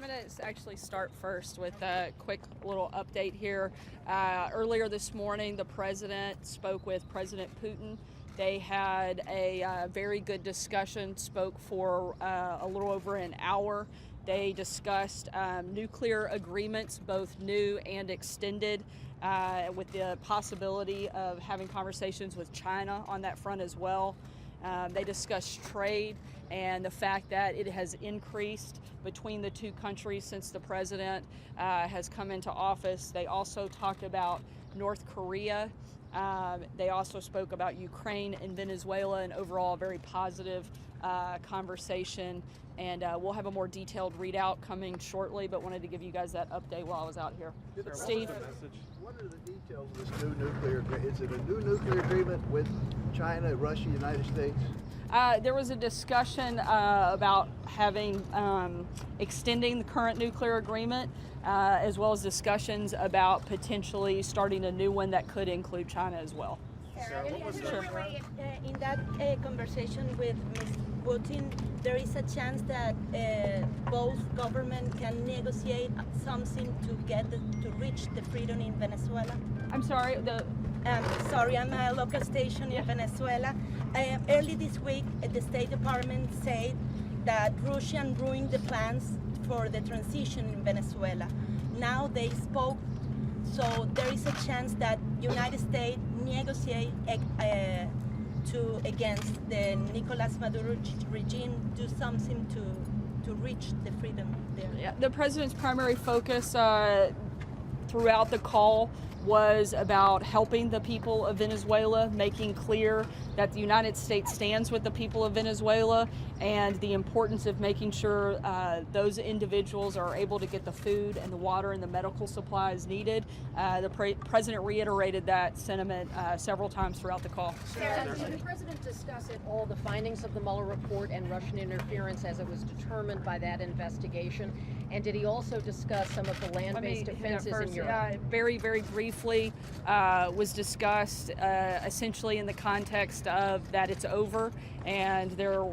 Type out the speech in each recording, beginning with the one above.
going to actually start first with a quick little update here. Earlier this morning, the president spoke with President Putin. They had a very good discussion, spoke for a little over an hour. They discussed nuclear agreements, both new and extended, with the possibility of having conversations with China on that front as well. They discussed trade and the fact that it has increased between the two countries since the president has come into office. They also talked about North Korea. They also spoke about Ukraine and Venezuela, and overall a very positive conversation. And we'll have a more detailed readout coming shortly, but wanted to give you guys that update while I was out here. Steve? What are the details of this new nuclear agreement? Is it a new nuclear agreement with China, Russia, United States? There was a discussion about having extending the current nuclear agreement, as well as discussions about potentially starting a new one that could include China as well. Sarah, in that conversation with Mr. Putin, there is a chance that both governments can negotiate something to reach the freedom in Venezuela. I'm sorry. I'm a local station in Venezuela. Early this week, the State Department said that Russia ruined the plans for the transition in Venezuela. Now they spoke, so there is a chance that United States negotiate against the Nicolas Maduro regime, do something to reach the freedom there. Yeah, the president's primary focus throughout the call was about helping the people of Venezuela, making clear that the United States stands with the people of Venezuela, and the importance of making sure those individuals are able to get the food and the water and the medical supplies needed. The president reiterated that sentiment several times throughout the call. Sarah, did the president discuss at all the findings of the Mueller report and Russian interference as it was determined by that investigation? And did he also discuss some of the land-based offenses in Europe? Very, very briefly was discussed essentially in the context of that it's over and there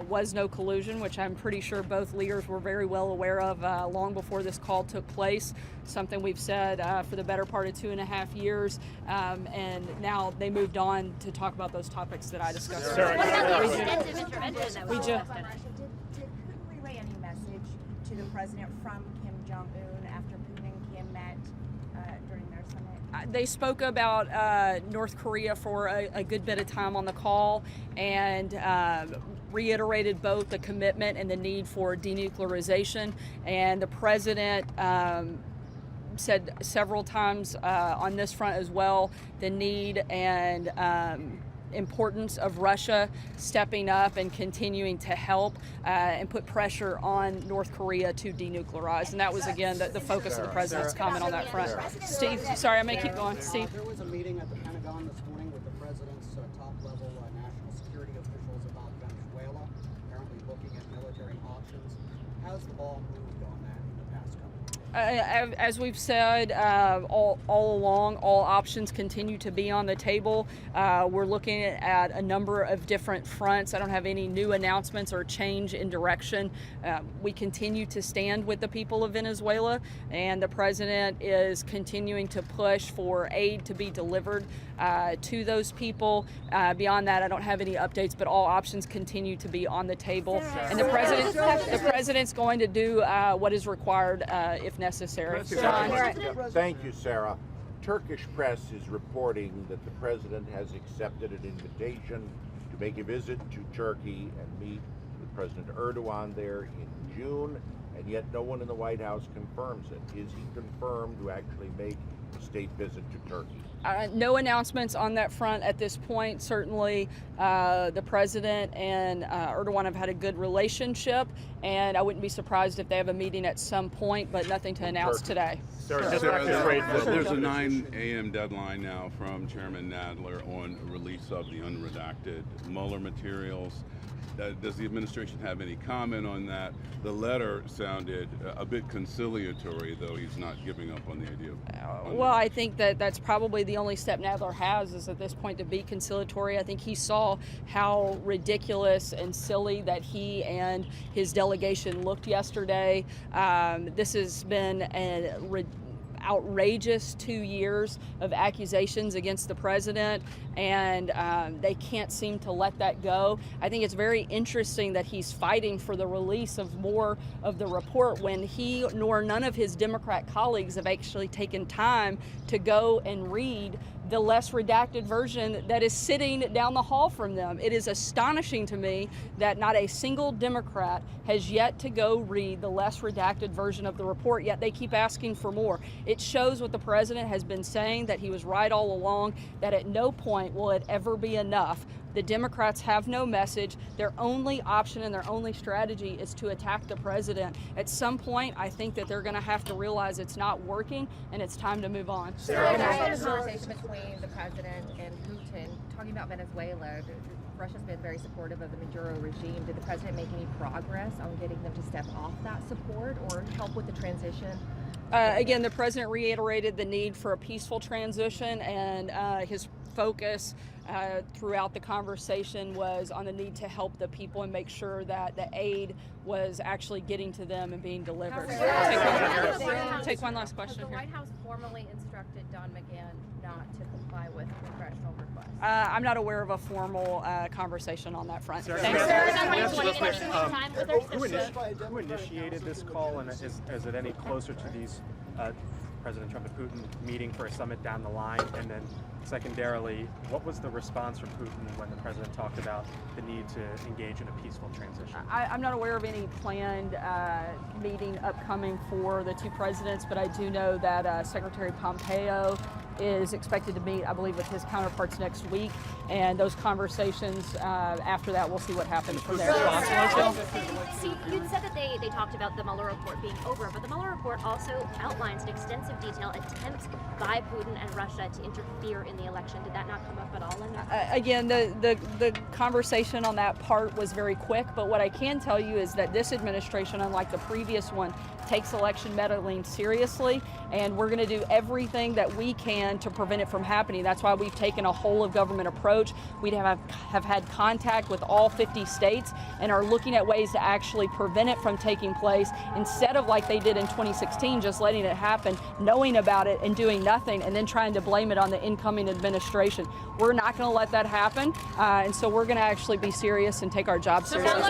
was no collusion, which I'm pretty sure both leaders were very well aware of long before this call took place, something we've said for the better part of 2.5 years, and now they moved on to talk about those topics that I discussed. What about the extensive intervention that was discussed? Did Putin relay any message to the president from Kim Jong-un after Putin and Kim met during their summit? They spoke about North Korea for a good bit of time on the call, and reiterated both the commitment and the need for denuclearization. And the president said several times on this front as well the need and importance of Russia stepping up and continuing to help and put pressure on North Korea to denuclearize. And that was, again, the focus of the president's comment on that front. Steve, sorry, I may keep going. Steve. There was a meeting at the Pentagon this morning with the president's top-level national security officials about Venezuela, apparently looking at military options. How's the ball moved on that in the past couple of days? As we've said all along, all options continue to be on the table. We're looking at a number of different fronts. I don't have any new announcements or change in direction. We continue to stand with the people of Venezuela, and the president is continuing to push for aid to be delivered to those people. Beyond that, I don't have any updates, but all options continue to be on the table. And the president's going to do what is required if necessary. Thank you, Sarah. Turkish press is reporting that the president has accepted an invitation to make a visit to Turkey and meet with President Erdogan there in June, and yet no one in the White House confirms it. Is he confirmed to actually make a state visit to Turkey? No announcements on that front at this point. Certainly, the president and Erdogan have had a good relationship, and I wouldn't be surprised if they have a meeting at some point, but nothing to announce today. There's a 9 a.m. deadline now from Chairman Nadler on release of the unredacted Mueller materials. Does the administration have any comment on that? The letter sounded a bit conciliatory, though he's not giving up on the idea of. Well, I think that that's probably the only step Nadler has is at this point to be conciliatory. I think he saw how ridiculous and silly that he and his delegation looked yesterday. This has been a outrageous 2 years of accusations against the president, and they can't seem to let that go. I think it's very interesting that he's fighting for the release of more of the report when he nor none of his Democrat colleagues have actually taken time to go and read the less redacted version that is sitting down the hall from them. It is astonishing to me that not a single Democrat has yet to go read the less redacted version of the report, yet they keep asking for more. It shows what the president has been saying, that he was right all along, that at no point will it ever be enough. The Democrats have no message. Their only option and their only strategy is to attack the president. At some point, I think that they're going to have to realize it's not working and it's time to move on. Sarah, there's a conversation between the president and Putin talking about Venezuela. Russia's been very supportive of the Maduro regime. Did the president make any progress on getting them to step off that support or help with the transition? Again, the president reiterated the need for a peaceful transition, and his focus throughout the conversation was on the need to help the people and make sure that the aid was actually getting to them and being delivered. Take one last question. Has the White House formally instructed Don McGahn not to comply with congressional requests? I'm not aware of a formal conversation on that front. Thanks. Who initiated this call, and is it any closer to these President Trump and Putin meeting for a summit down the line? And then secondarily, what was the response from Putin when the president talked about the need to engage in a peaceful transition? I'm not aware of any planned meeting upcoming for the two presidents, but I do know that Secretary Pompeo is expected to meet, I believe, with his counterparts next week, and those conversations after that, we'll see what happens from there. See, you'd said that they talked about the Mueller report being over, but the Mueller report also outlines in extensive detail attempts by Putin and Russia to interfere in the election. Did that not come up at all in there? Again, the conversation on that part was very quick, but what I can tell you is that this administration, unlike the previous one, takes election meddling seriously, and we're going to do everything that we can to prevent it from happening. That's why we've taken a whole of government approach. We have had contact with all 50 states and are looking at ways to actually prevent it from taking place instead of like they did in 2016, just letting it happen, knowing about it and doing nothing, and then trying to blame it on the incoming administration. We're not going to let that happen, and so we're going to actually be serious and take our job seriously.